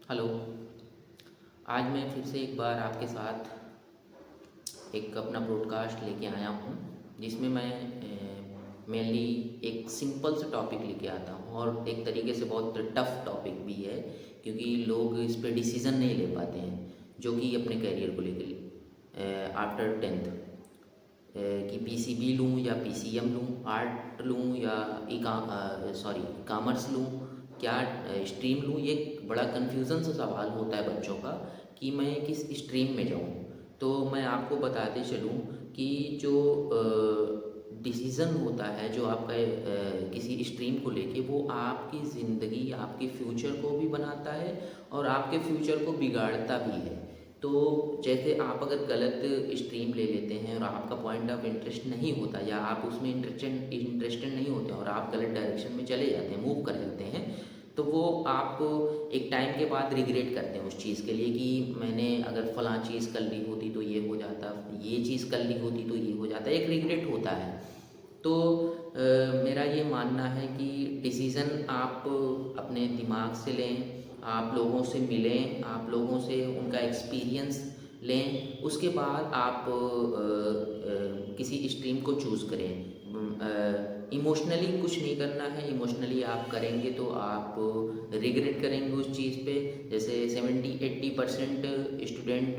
Hello. आज मैं फिर से एक बार आपके साथ एक अपना ब्रॉडकास्ट लेके आया हूँ, जिसमें मैं मेनली एक सिंपल सा टॉपिक लेके आता हूँ और एक तरीके से बहुत टफ टॉपिक भी है, क्योंकि लोग इस पे डिसीज़न नहीं ले पाते हैं, जो कि अपने करियर को लेकर आफ्टर टेंथ कि पीसीबी लूँ या पीसीएम लूँ, आर्ट लूँ या कॉमर्स लूँ, क्या स्ट्रीम लूँ। ये एक बड़ा कन्फ्यूज़न सा सवाल होता है बच्चों का कि मैं किस स्ट्रीम में जाऊँ। तो मैं आपको बताते चलूँ कि जो डिसीज़न होता है जो आपका किसी स्ट्रीम को लेके, वो आपकी ज़िंदगी, आपके फ्यूचर को भी बनाता है और आपके फ्यूचर को बिगाड़ता भी है। तो जैसे आप अगर गलत स्ट्रीम ले लेते हैं और आपका पॉइंट ऑफ इंटरेस्ट नहीं होता, या आप उसमें इंटरेस्टेड नहीं होते और आप गलत डायरेक्शन में चले जाते हैं, मूव कर जाते हैं, तो वो आप एक टाइम के बाद रिग्रेट करते हैं उस चीज़ के लिए कि मैंने अगर फ़लाँ चीज़ कर ली होती तो ये हो जाता, ये चीज़ कर ली होती तो ये हो जाता, एक रिग्रेट होता है। तो मेरा ये मानना है कि डिसीज़न आप अपने दिमाग से लें, आप लोगों से मिलें, आप लोगों से उनका एक्सपीरियंस लें, उसके बाद आप किसी स्ट्रीम को चूज़ करें। इमोशनली कुछ नहीं करना है, इमोशनली आप करेंगे तो आप रिग्रेट करेंगे उस चीज़ पे। जैसे 70-80% स्टूडेंट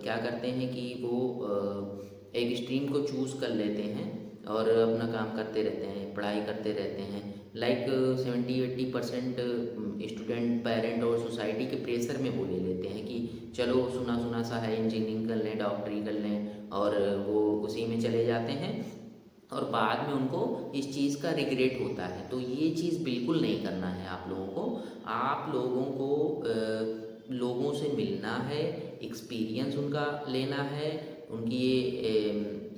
क्या करते हैं कि वो एक स्ट्रीम को चूज़ कर लेते हैं और अपना काम करते रहते हैं, पढ़ाई करते रहते हैं। लाइक 70-80% स्टूडेंट पेरेंट और सोसाइटी के प्रेशर में वो ले लेते हैं कि चलो सुना सुना सा है, इंजीनियरिंग कर लें, डॉक्टरी कर लें, और वो उसी में चले जाते हैं और बाद में उनको इस चीज़ का रिग्रेट होता है। तो ये चीज़ बिल्कुल नहीं करना है आप लोगों को। आप लोगों को लोगों से मिलना है, एक्सपीरियंस उनका लेना है, उनकी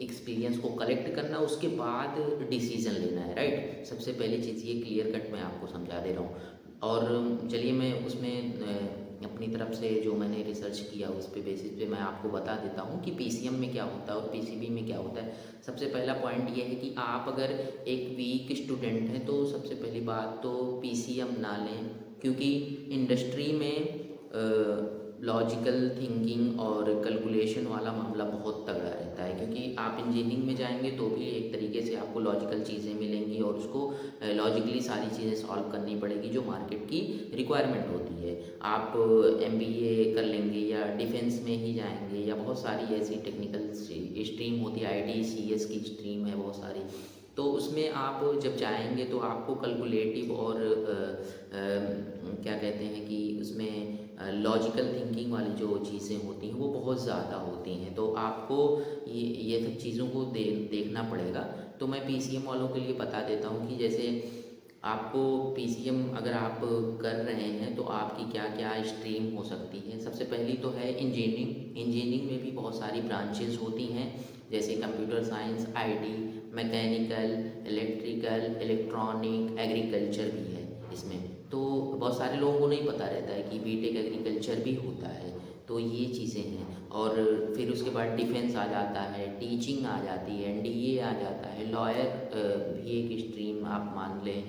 एक्सपीरियंस को कलेक्ट करना, उसके बाद डिसीज़न लेना है, राइट। सबसे पहली चीज़ ये क्लियर कट मैं आपको समझा दे रहा हूँ। और चलिए मैं उसमें अपनी तरफ से जो मैंने रिसर्च किया उस पे बेसिस पे मैं आपको बता देता हूँ कि पीसीएम में क्या होता है और पीसीबी में क्या होता है। सबसे पहला पॉइंट ये है कि आप अगर एक वीक स्टूडेंट हैं तो सबसे पहली बात तो पीसीएम ना लें, क्योंकि इंडस्ट्री में लॉजिकल थिंकिंग और कैलकुलेशन वाला मामला बहुत तगड़ा रहता है। क्योंकि आप इंजीनियरिंग में जाएंगे तो भी एक तरीके से आपको लॉजिकल चीज़ें मिलेंगी और उसको लॉजिकली सारी चीज़ें सॉल्व करनी पड़ेगी जो मार्केट की रिक्वायरमेंट होती है। आप एमबीए कर लेंगे या डिफेंस में ही जाएंगे, या बहुत सारी ऐसी टेक्निकल स्ट्रीम होती है, आईटी सीएस की स्ट्रीम है बहुत सारी। तो उसमें आप जब जाएंगे तो आपको कैलकुलेटिव और क्या कहते हैं कि उसमें लॉजिकल थिंकिंग वाली जो चीज़ें होती हैं वो बहुत ज़्यादा होती हैं। तो आपको ये सब चीज़ों को देखना पड़ेगा। तो मैं पीसीएम वालों के लिए बता देता हूँ कि जैसे आपको पीसीएम अगर आप कर रहे हैं तो आपकी क्या क्या स्ट्रीम हो सकती है। सबसे पहली तो है इंजीनियरिंग। इंजीनियरिंग में भी बहुत सारी ब्रांचेस होती हैं, जैसे computer science, IT, mechanical, electrical, electronic, agriculture भी है इसमें। तो बहुत सारे लोगों को नहीं पता रहता है कि बीटेक एग्रीकल्चर भी होता है। तो ये चीज़ें हैं। और फिर उसके बाद डिफेंस आ जाता है, टीचिंग आ जाती है, एनडीए आ जाता है, लॉयर भी एक स्ट्रीम आप मान लें।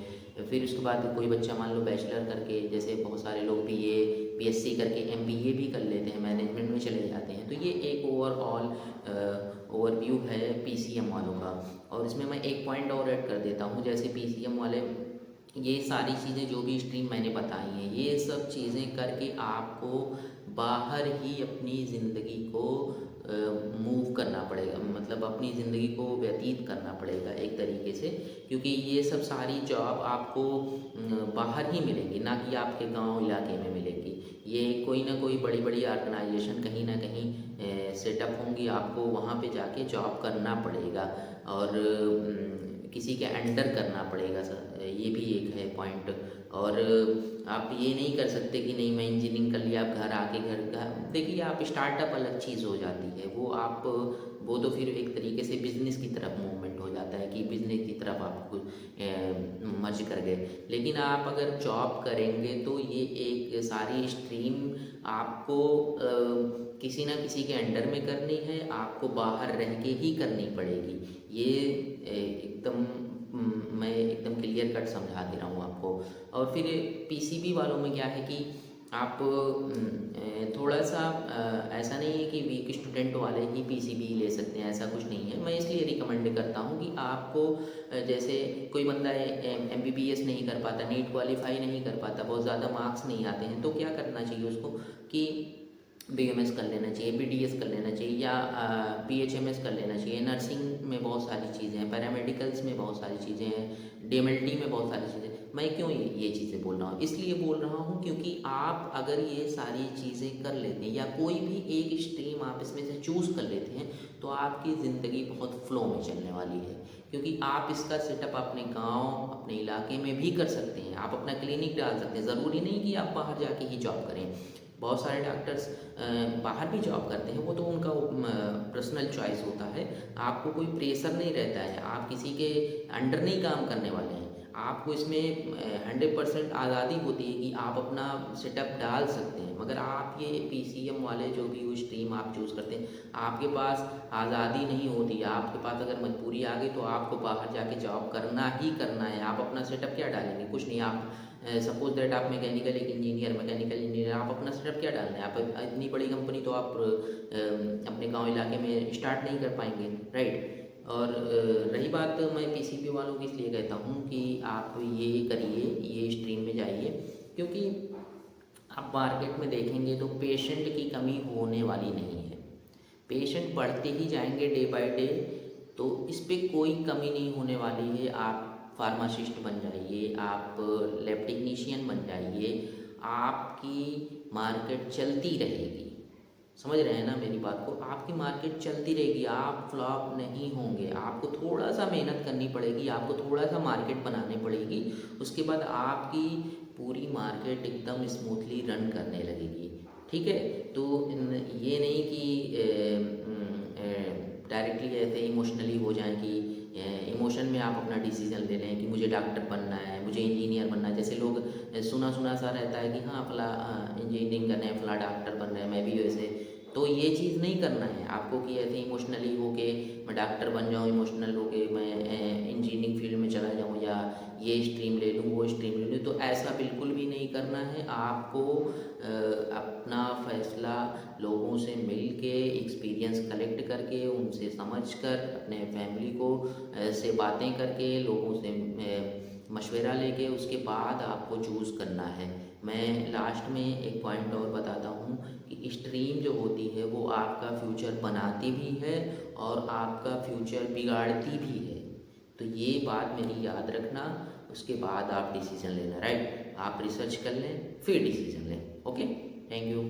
फिर उसके बाद कोई बच्चा मान लो बैचलर करके, जैसे बहुत सारे लोग बीए बीएससी करके एमबीए भी कर लेते हैं, मैनेजमेंट में चले जाते हैं। तो ये एक ओवरऑल ओवरव्यू है पीसीएम वालों का। और इसमें मैं एक पॉइंट और ऐड कर देता हूँ, जैसे पीसीएम वाले ये सारी चीज़ें जो भी स्ट्रीम मैंने बताई हैं, ये सब चीज़ें करके आपको बाहर ही अपनी ज़िंदगी को मूव करना पड़ेगा, मतलब अपनी ज़िंदगी को व्यतीत करना पड़ेगा एक तरीके से। क्योंकि ये सब सारी जॉब आपको बाहर ही मिलेंगी, ना कि आपके गांव इलाके में मिलेंगी। ये कोई ना कोई बड़ी बड़ी ऑर्गेनाइजेशन कहीं ना कहीं सेटअप होंगी, आपको वहाँ पे जाके जॉब करना पड़ेगा और किसी के अंडर करना पड़ेगा सर, ये भी एक है पॉइंट। और आप ये नहीं कर सकते कि नहीं मैं इंजीनियरिंग कर लिया, आप घर आके घर का देखिए, आप स्टार्टअप अलग चीज़ हो जाती है, वो तो फिर एक तरीके से बिजनेस की तरफ मूवमेंट हो जाता है कि बिजनेस की तरफ आप मर्ज कर गए। लेकिन आप अगर जॉब करेंगे तो ये एक सारी स्ट्रीम आपको किसी ना किसी के अंडर में करनी है, आपको बाहर रह के ही करनी पड़ेगी। ये एकदम मैं एकदम क्लियर कट समझा दे रहा हूँ आपको। और फिर पीसीबी वालों में क्या है कि आप थोड़ा सा ऐसा नहीं है कि वीक स्टूडेंट वाले ही पीसीबी ले सकते हैं, ऐसा कुछ नहीं है। मैं इसलिए रिकमेंड करता हूँ कि आपको जैसे कोई बंदा एमबीबीएस नहीं कर पाता, नीट क्वालिफाई नहीं कर पाता, बहुत ज़्यादा मार्क्स नहीं आते हैं, तो क्या करना चाहिए उसको कि बीएमएस कर लेना चाहिए, बीडीएस कर लेना चाहिए, या पीएचएमएस कर लेना चाहिए। नर्सिंग में बहुत सारी चीज़ें हैं, पैरामेडिकल्स में बहुत सारी चीज़ें हैं, डीएमएलटी में बहुत सारी चीज़ें। मैं क्यों ये चीज़ें बोल रहा हूँ, इसलिए बोल रहा हूँ क्योंकि आप अगर ये सारी चीज़ें कर लेते हैं या कोई भी एक स्ट्रीम आप इसमें से चूज़ कर लेते हैं, तो आपकी ज़िंदगी बहुत फ्लो में चलने वाली है। क्योंकि आप इसका सेटअप अपने गांव, अपने इलाके में भी कर सकते हैं, आप अपना क्लिनिक डाल सकते हैं। ज़रूरी नहीं कि आप बाहर जाके ही जॉब करें। बहुत सारे डॉक्टर्स बाहर भी जॉब करते हैं, वो तो उनका पर्सनल चॉइस होता है। आपको कोई प्रेशर नहीं रहता है, आप किसी के अंडर नहीं काम करने वाले हैं। आपको इसमें 100% आज़ादी होती है कि आप अपना सेटअप डाल सकते हैं। मगर आप ये पीसीएम वाले जो भी वो स्ट्रीम आप चूज़ करते हैं, आपके पास आज़ादी नहीं होती है। आपके पास अगर मजबूरी आ गई तो आपको बाहर जाके जॉब करना ही करना है। आप अपना सेटअप क्या डालेंगे, कुछ नहीं। आप सपोज दैट आप मैकेनिकल एक इंजीनियर, मैकेनिकल इंजीनियर, आप अपना सेटअप क्या डालना है। आप इतनी बड़ी कंपनी तो आप अपने गांव इलाके में स्टार्ट नहीं कर पाएंगे, राइट। और रही बात, मैं पीसीबी वालों की इसलिए कहता हूँ कि आप ये करिए, ये स्ट्रीम में जाइए, क्योंकि आप मार्केट में देखेंगे तो पेशेंट की कमी होने वाली नहीं है। पेशेंट बढ़ते ही जाएंगे डे बाय डे, तो इस पे कोई कमी नहीं होने वाली है। आप फार्मासिस्ट बन जाइए, आप लैब टेक्नीशियन बन जाइए, आपकी मार्केट चलती रहेगी। समझ रहे हैं ना मेरी बात को, आपकी मार्केट चलती रहेगी, आप फ्लॉप नहीं होंगे। आपको थोड़ा सा मेहनत करनी पड़ेगी, आपको थोड़ा सा मार्केट बनानी पड़ेगी, उसके बाद आपकी पूरी मार्केट एकदम स्मूथली रन करने लगेगी। ठीक है, तो ये नहीं कि डायरेक्टली ऐसे इमोशनली हो जाएं कि इमोशन में आप अपना डिसीजन ले लें कि मुझे डॉक्टर बनना है, मुझे इंजीनियर बनना है। जैसे लोग सुना सुना सा रहता है कि हाँ फला इंजीनियरिंग करना है, फला डॉक्टर बन रहा है, मैं भी वैसे। तो ये चीज़ नहीं करना है आपको कि ऐसे इमोशनली होके मैं डॉक्टर बन जाऊँ, इमोशनल होके मैं इंजीनियरिंग फील्ड में चला जाऊँ, या ये स्ट्रीम ले लूँ, वो स्ट्रीम ले लूँ। तो ऐसा बिल्कुल भी नहीं करना है। आपको अपना फैसला लोगों से मिल के, एक्सपीरियंस कलेक्ट करके, उनसे समझ कर, अपने फैमिली को से बातें करके, लोगों से मशवरा लेके, उसके बाद आपको चूज़ करना है। मैं लास्ट में एक पॉइंट और बताता हूँ कि स्ट्रीम जो होती है वो आपका फ्यूचर बनाती भी है और आपका फ्यूचर बिगाड़ती भी है। तो ये बात मेरी याद रखना, उसके बाद आप डिसीज़न लेना, राइट। आप रिसर्च कर लें फिर डिसीज़न लें। Okay, thank you.